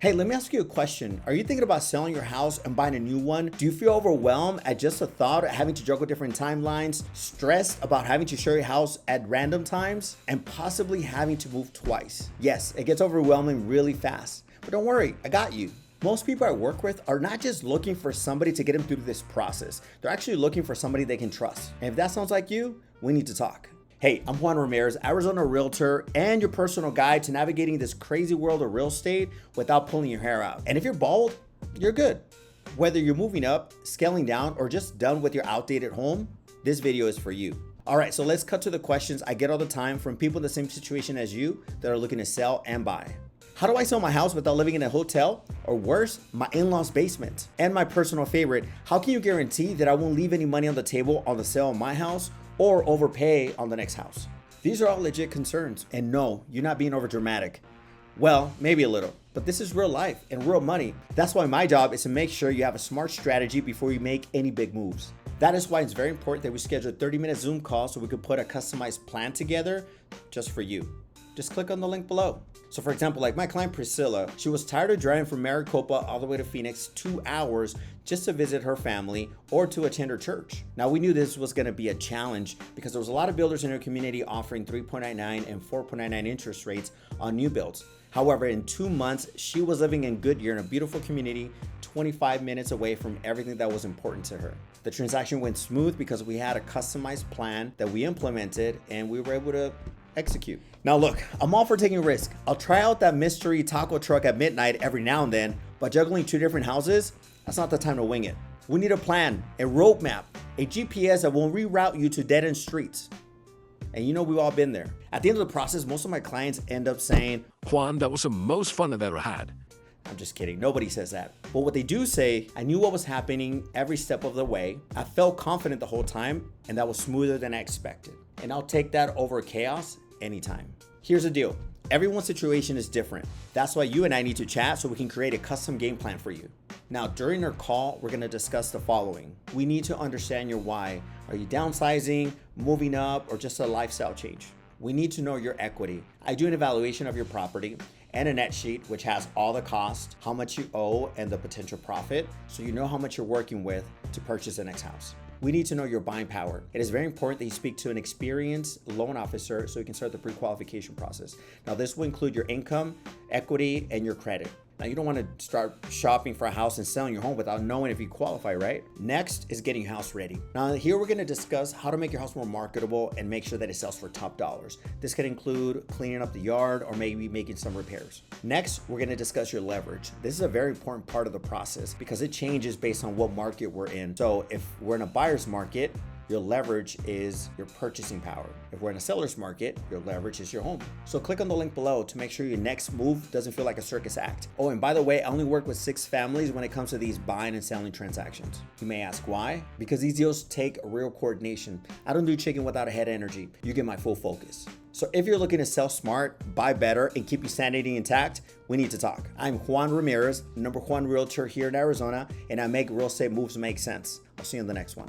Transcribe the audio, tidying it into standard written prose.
Hey, let me ask you a question. Are you thinking about selling your house and buying a new one? Do you feel overwhelmed at just the thought of having to juggle different timelines, stressed about having to show your house at random times, and possibly having to move twice? Yes, it gets overwhelming really fast, but don't worry, I got you. Most people I work with are not just looking for somebody to get them through this process. They're actually looking for somebody they can trust. And if that sounds like you, we need to talk. Hey, I'm Juan Ramirez, Arizona Realtor, and your personal guide to navigating this crazy world of real estate without pulling your hair out. And if you're bald, you're good. Whether you're moving up, scaling down, or just done with your outdated home, this video is for you. All right, so let's cut to the questions I get all the time from people in the same situation as you that are looking to sell and buy. How do I sell my house without living in a hotel? Or worse, my in-laws' basement? And my personal favorite, how can you guarantee that I won't leave any money on the table on the sale of my house or overpay on the next house? These are all legit concerns. And no, you're not being over dramatic. Well, maybe a little, but this is real life and real money. That's why my job is to make sure you have a smart strategy before you make any big moves. That is why it's very important that we schedule a 30-minute Zoom call so we could put a customized plan together just for you. Just click on the link below. So for example, like my client Priscilla, she was tired of driving from Maricopa all the way to Phoenix 2 hours just to visit her family or to attend her church. Now we knew this was gonna be a challenge because there was a lot of builders in her community offering 3.99 and 4.99 interest rates on new builds. However, in 2 months, she was living in Goodyear in a beautiful community, 25 minutes away from everything that was important to her. The transaction went smooth because we had a customized plan that we implemented and we were able to execute. Now look, I'm all for taking risk. I'll try out that mystery taco truck at midnight every now and then, but juggling 2 different houses, that's not the time to wing it. We need a plan, a roadmap, a GPS that won't reroute you to dead-end streets. And you know, we've all been there. At the end of the process, most of my clients end up saying, Juan, that was the most fun I've ever had. I'm just kidding, nobody says that. But what they do say, I knew what was happening every step of the way. I felt confident the whole time, and that was smoother than I expected. And I'll take that over chaos anytime. Here's the deal. Everyone's situation is different. That's why you and I need to chat so we can create a custom game plan for you. Now, during our call, we're gonna discuss the following. We need to understand your why. Are you downsizing, moving up, or just a lifestyle change? We need to know your equity. I do an evaluation of your property and a net sheet, which has all the costs, how much you owe, and the potential profit, so you know how much you're working with to purchase the next house. We need to know your buying power. It is very important that you speak to an experienced loan officer so you can start the pre-qualification process. Now, this will include your income, equity, and your credit. Now, you don't want to start shopping for a house and selling your home without knowing if you qualify, right? Next is getting your house ready. Now, here we're going to discuss how to make your house more marketable and make sure that it sells for top dollars. This could include cleaning up the yard or maybe making some repairs. Next, we're going to discuss your leverage. This is a very important part of the process because it changes based on what market we're in. So if we're in a buyer's market, your leverage is your purchasing power. If we're in a seller's market, your leverage is your home. So click on the link below to make sure your next move doesn't feel like a circus act. Oh, and by the way, I only work with 6 families when it comes to these buying and selling transactions. You may ask why? Because these deals take real coordination. I don't do chicken without a head energy. You get my full focus. So if you're looking to sell smart, buy better, and keep your sanity intact, we need to talk. I'm Juan Ramirez, #1 realtor here in Arizona, and I make real estate moves make sense. I'll see you in the next one.